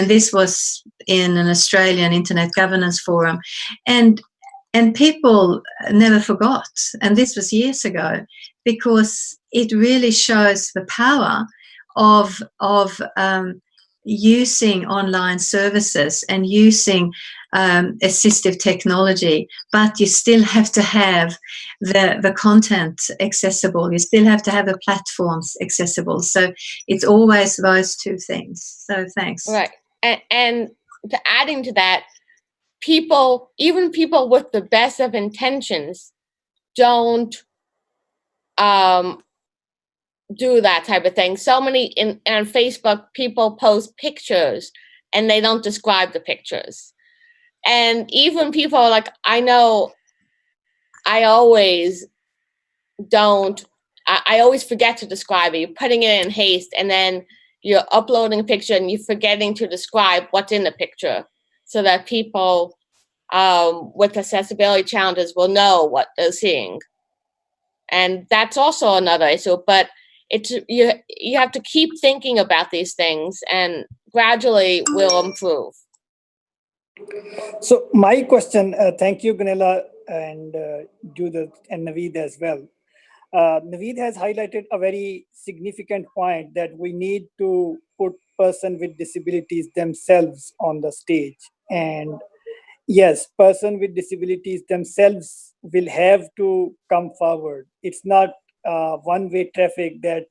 this was in an Australian Internet Governance Forum, and people never forgot, and this was years ago, because it really shows the power of using online services and using assistive technology, but you still have to have the content accessible. You still have to have the platforms accessible. So it's always those two things. So thanks. Right. And to adding to that, even people with the best of intentions don't do that type of thing. So many on Facebook, people post pictures and they don't describe the pictures. And even people like, I know I always forget to describe it. You're putting it in haste, and then you're uploading a picture and you're forgetting to describe what's in the picture so that people with accessibility challenges will know what they're seeing. And that's also another issue, but you have to keep thinking about these things, and gradually will improve. So my question, thank you, Gunela, and Judith and Naveed as well. Naveed has highlighted a very significant point, that we need to put person with disabilities themselves on the stage. And yes, person with disabilities themselves will have to come forward. It's not one-way traffic that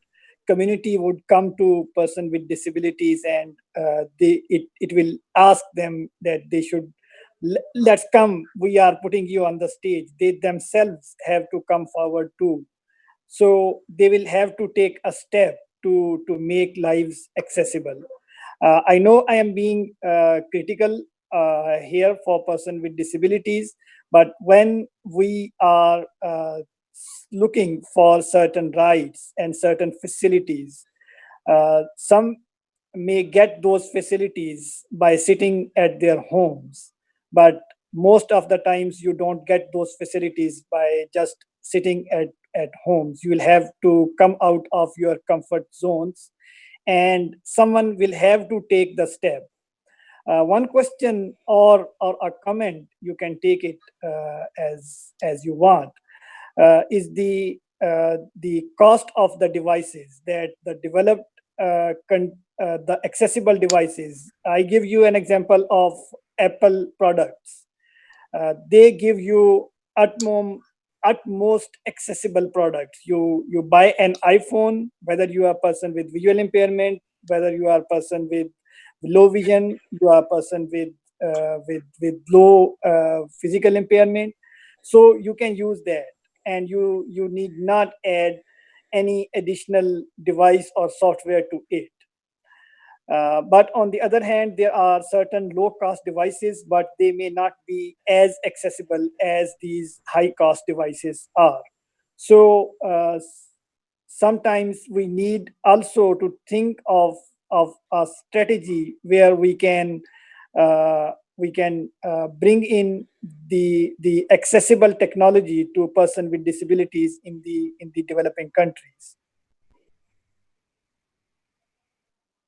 community would come to person with disabilities and it will ask them that they should, let's come, we are putting you on the stage. They themselves have to come forward too. So they will have to take a step to make lives accessible. I know I am being critical here for person with disabilities, but when we are looking for certain rights and certain facilities, some may get those facilities by sitting at their homes, but most of the times you don't get those facilities by just sitting at homes. You will have to come out of your comfort zones, and someone will have to take the step. One question or a comment, you can take it as you want, is the cost of the devices that the developed the accessible devices. I give you an example of Apple products. They give you utmost accessible products. You buy an iPhone, whether you are a person with visual impairment, whether you are a person with low vision, you are a person with low physical impairment, so you can use that, and you need not add any additional device or software to it. But on the other hand, there are certain low-cost devices, but they may not be as accessible as these high-cost devices are. So sometimes we need also to think of a strategy where we can bring in the accessible technology to a person with disabilities in the developing countries.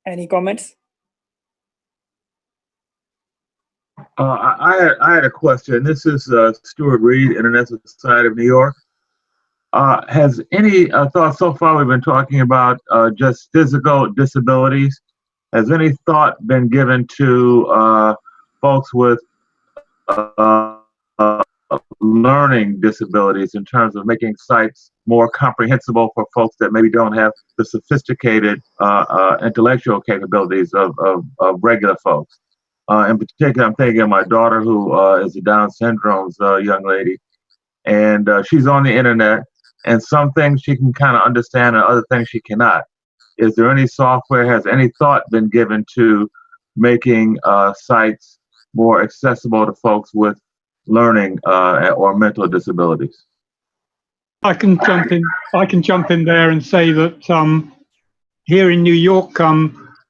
Any comments? I had a question. This is Stuart Reed, Internet Society of New York. Has any thought, so far we've been talking about just physical disabilities, has any thought been given to folks with learning disabilities in terms of making sites more comprehensible for folks that maybe don't have the sophisticated intellectual capabilities of regular folks? In particular, I'm thinking of my daughter, who is a Down syndrome's young lady, and she's on the internet, and some things she can kind of understand and other things she cannot. Is there any software, has any thought been given to making sites more accessible to folks with learning or mental disabilities? I can jump in there and say that here in New York,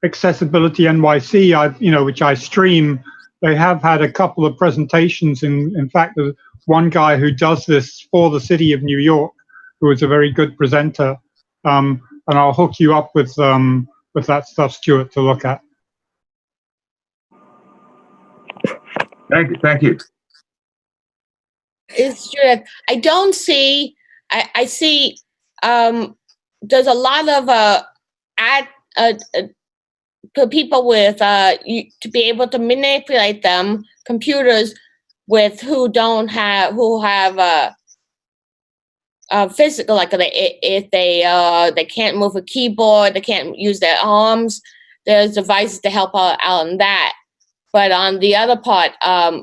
Accessibility NYC, which I stream, they have had a couple of presentations. In fact, there's one guy who does this for the city of New York, who is a very good presenter. And I'll hook you up with that stuff, Stuart, to look at. Thank you. It's true. I don't see. I see. There's a lot of for people with to be able to manipulate them computers with who have physical, like if they can't move a keyboard, they can't use their arms. There's devices to help out on that. But on the other part,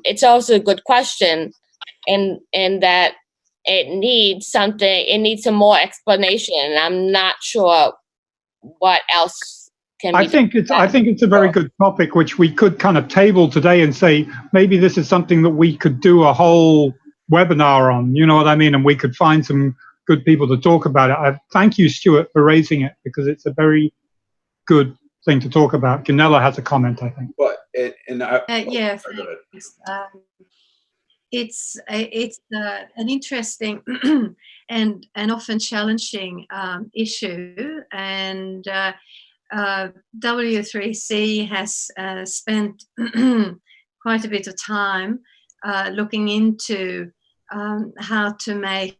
it's also a good question, and that it needs something. It needs some more explanation. I'm not sure what else can be done. I think it's a very good topic, which we could kind of table today and say maybe this is something that we could do a whole webinar on. You know what I mean? And we could find some good people to talk about it. I thank you, Stuart, for raising it, because it's a very good thing to talk about. Gunela has a comment, I think. But yes, it's an interesting and often challenging issue, and W3C has spent quite a bit of time looking into how to make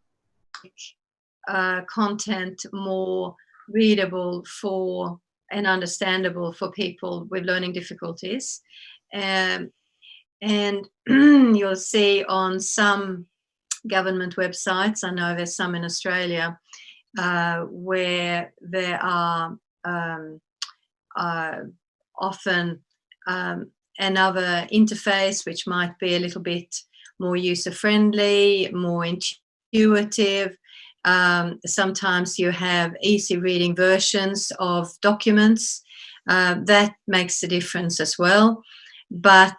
content more readable for and understandable for people with learning difficulties. And you'll see on some government websites, I know there's some in Australia, where there are often another interface which might be a little bit more user-friendly, more intuitive. Sometimes you have easy reading versions of documents. That makes a difference as well. But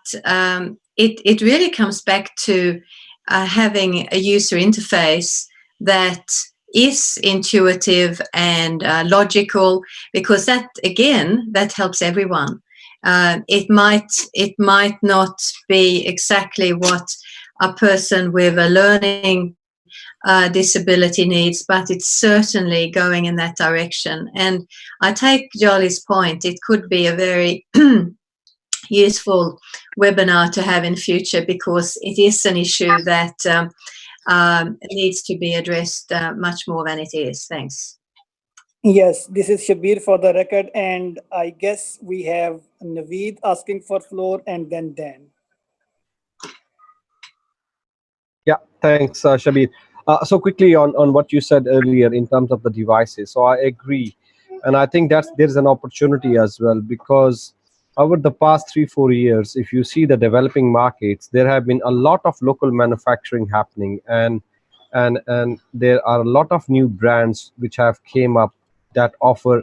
it really comes back to having a user interface that is intuitive and logical, because that, again, that helps everyone. It might not be exactly what a person with a learning disability needs, but it's certainly going in that direction. And I take Joly's point. It could be a very useful webinar to have in future, because it is an issue that needs to be addressed much more than it is. Thanks. Yes, this is Shabbir for the record, and I guess we have Naveed asking for floor and then Dan. Yeah, thanks, Shabbir. So quickly on what you said earlier in terms of the devices. So I agree. And I think there's an opportunity as well, because over the past 3-4 years, if you see the developing markets, there have been a lot of local manufacturing happening, and there are a lot of new brands which have came up that offer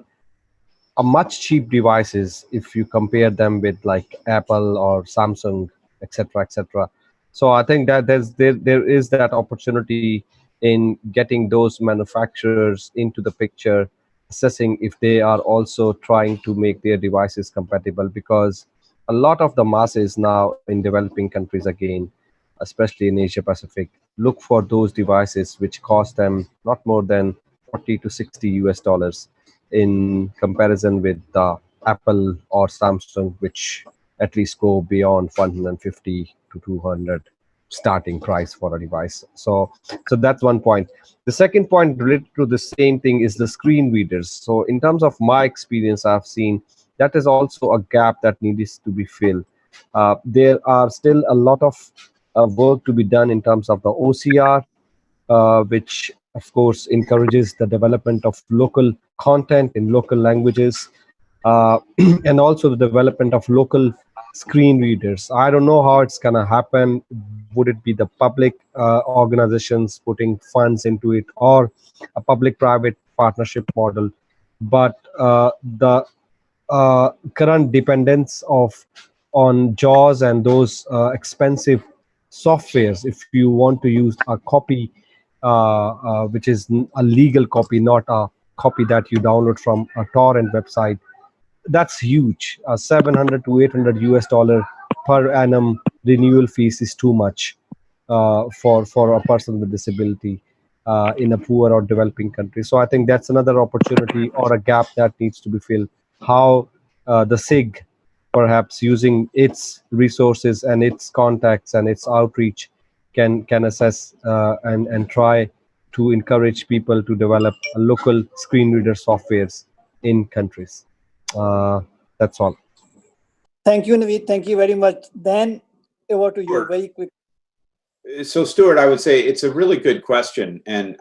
a much cheap devices if you compare them with like Apple or Samsung, etc., etc. So I think that there is that opportunity in getting those manufacturers into the picture, assessing if they are also trying to make their devices compatible, because a lot of the masses now in developing countries, again, especially in Asia Pacific, look for those devices which cost them not more than $40 to $60 in comparison with the Apple or Samsung, which at least go beyond 150 to 200 starting price for a device. So that's one point. The second point related to the same thing is the screen readers. So in terms of my experience, I've seen that is also a gap that needs to be filled. There are still a lot of work to be done in terms of the OCR, which of course encourages the development of local content in local languages, and also the development of local screen readers. I don't know how it's gonna happen. Would it be the public organizations putting funds into it, or a public-private partnership model? But the current dependence on JAWS and those expensive softwares, if you want to use a copy which is a legal copy, not a copy that you download from a torrent website, that's huge. 700 to 800 US dollar per annum renewal fees is too much for a person with disability in a poor or developing country. So I think that's another opportunity or a gap that needs to be filled. How the SIG, perhaps using its resources and its contacts and its outreach, can assess and try to encourage people to develop local screen reader softwares in countries. That's all. Thank you, Naveed. Thank you very much. Then over to you, Sure. very quick. So Stuart, I would say it's a really good question. And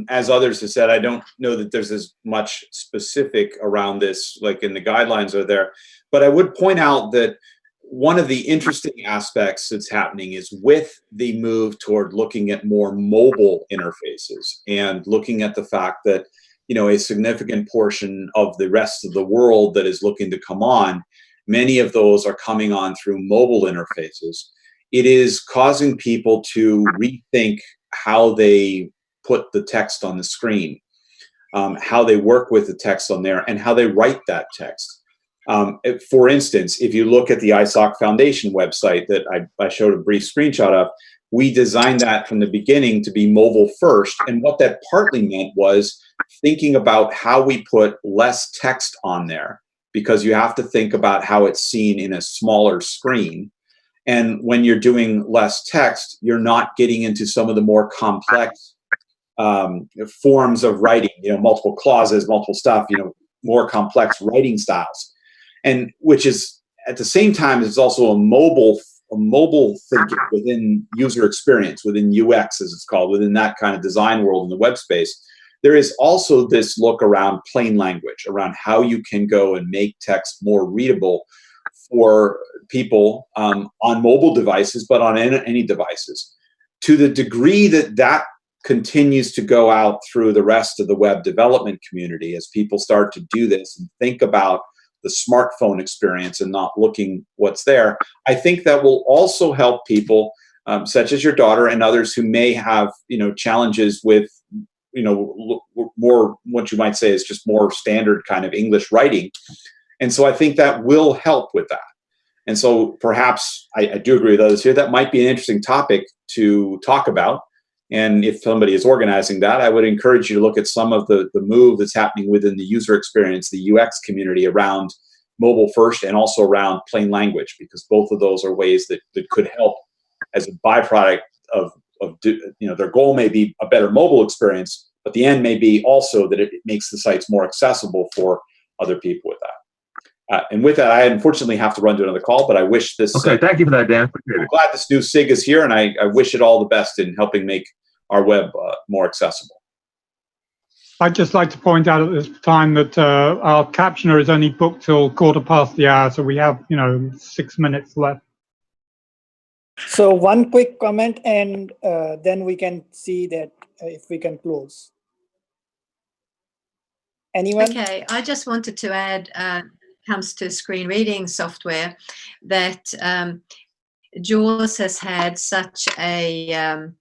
as others have said, I don't know that there's as much specific around this, like in the guidelines are there. But I would point out that one of the interesting aspects that's happening is with the move toward looking at more mobile interfaces and looking at the fact that, you know, a significant portion of the rest of the world that is looking to come on, many of those are coming on through mobile interfaces. It is causing people to rethink how they put the text on the screen, how they work with the text on there, and how they write that text. For instance, if you look at the ISOC Foundation website that I showed a brief screenshot of, we designed that from the beginning to be mobile first. And what that partly meant was thinking about how we put less text on there, because you have to think about how it's seen in a smaller screen. And when you're doing less text, you're not getting into some of the more complex forms of writing, you know, multiple clauses, multiple stuff, you know, more complex writing styles. And which is at the same time is also a mobile thinking within user experience, within UX as it's called, within that kind of design world in the web space. There is also this look around plain language, around how you can go and make text more readable for people on mobile devices, but on any devices. To the degree that that continues to go out through the rest of the web development community, as people start to do this and think about the smartphone experience and not looking what's there, I think that will also help people such as your daughter and others who may have, you know, challenges with, you know, more what you might say is just more standard kind of English writing. And so I think that will help with that. And so perhaps I do agree with others here, that might be an interesting topic to talk about. And if somebody is organizing that, I would encourage you to look at some of the move that's happening within the user experience, the UX community around mobile first and also around plain language, because both of those are ways that could help as a byproduct of you know, their goal may be a better mobile experience, but the end may be also that it makes the sites more accessible for other people with that. And with that, I unfortunately have to run to another call, but I wish this... Okay, thank you for that, Dan. I'm glad this new SIG is here, and I wish it all the best in helping make our web more accessible. I'd just like to point out at this time that our captioner is only booked till 1:15, so we have, you know, 6 minutes left. So one quick comment, and then we can see that if we can close. Anyone? Okay, I just wanted to add, comes to screen reading software, that JAWS has had such a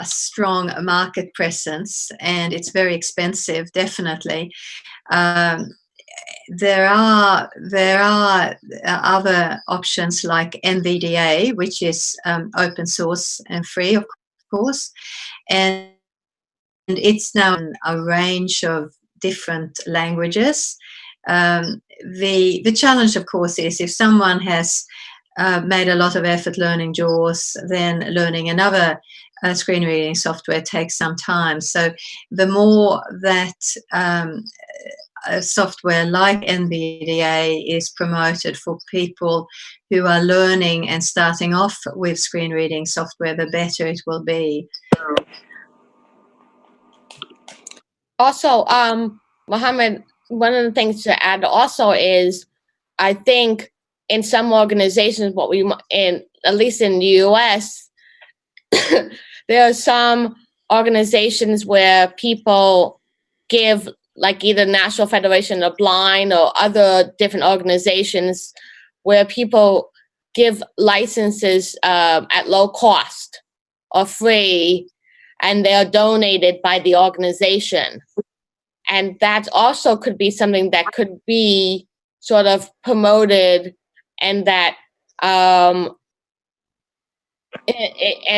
strong market presence, and it's very expensive, definitely. There are other options like NVDA, which is open source and free, of course, and it's now in a range of different languages. the challenge, of course, is if someone has made a lot of effort learning JAWS, then learning another screen reading software takes some time. So the more that software like NVDA is promoted for people who are learning and starting off with screen reading software, the better it will be. Also, Mohammed, one of the things to add also is, I think in some organizations, at least in the US, there are some organizations where people give, like either National Federation of Blind or other different organizations, where people give licenses at low cost or free, and they are donated by the organization. And that also could be something that could be sort of promoted, and that and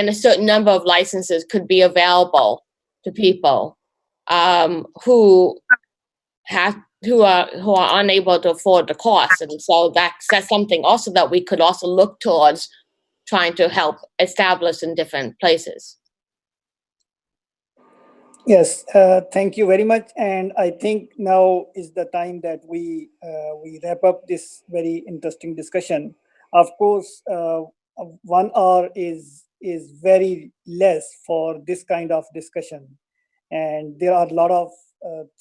a certain number of licenses could be available to people who are unable to afford the cost. And so that's something also that we could also look towards trying to help establish in different places. Yes, thank you very much. And I think now is the time that we wrap up this very interesting discussion. Of course, 1 hour is very less for this kind of discussion, and there are a lot of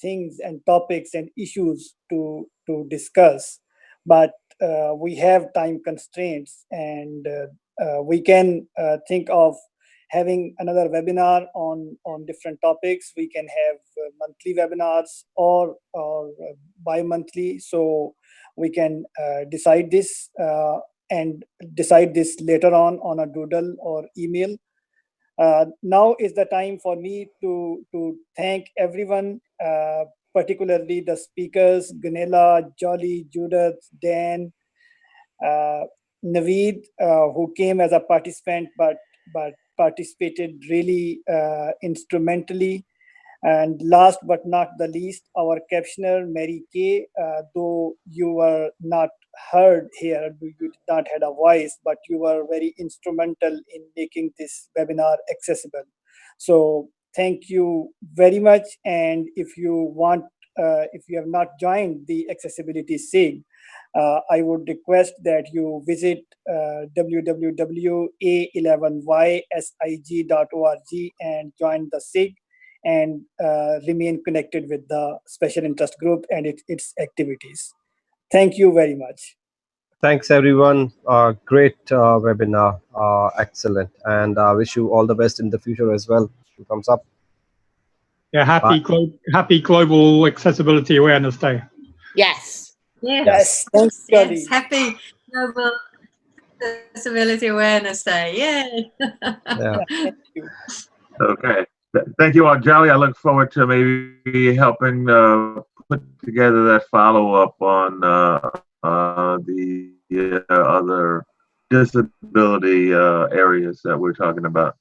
things and topics and issues to discuss. But we have time constraints, and we can think of having another webinar on different topics. We can have monthly webinars or bi-monthly. So we can decide this and decide this later on a doodle or email. Now is the time for me to thank everyone, particularly the speakers, Gunela, Joly, Judith, Dan, Naveed, who came as a participant but participated really instrumentally. And last but not the least, our captioner, Mary Kay, though you were not heard here, you did not have a voice, but you were very instrumental in making this webinar accessible. So thank you very much. And if you want, if you have not joined the Accessibility SIG, I would request that you visit www.a11ysig.org and join the SIG and remain connected with the special interest group and its activities. Thank you very much. Thanks, everyone. Great webinar. Excellent. And I wish you all the best in the future as well. Thumbs up. Yeah, happy Global Accessibility Awareness Day. Yes. Yes. Thanks, Joly. Yes. Happy Global Accessibility Awareness Day. Yay. Yeah. Thank you. Okay. Thank you all, Joly. I look forward to maybe helping put together that follow-up on the other disability areas that we're talking about.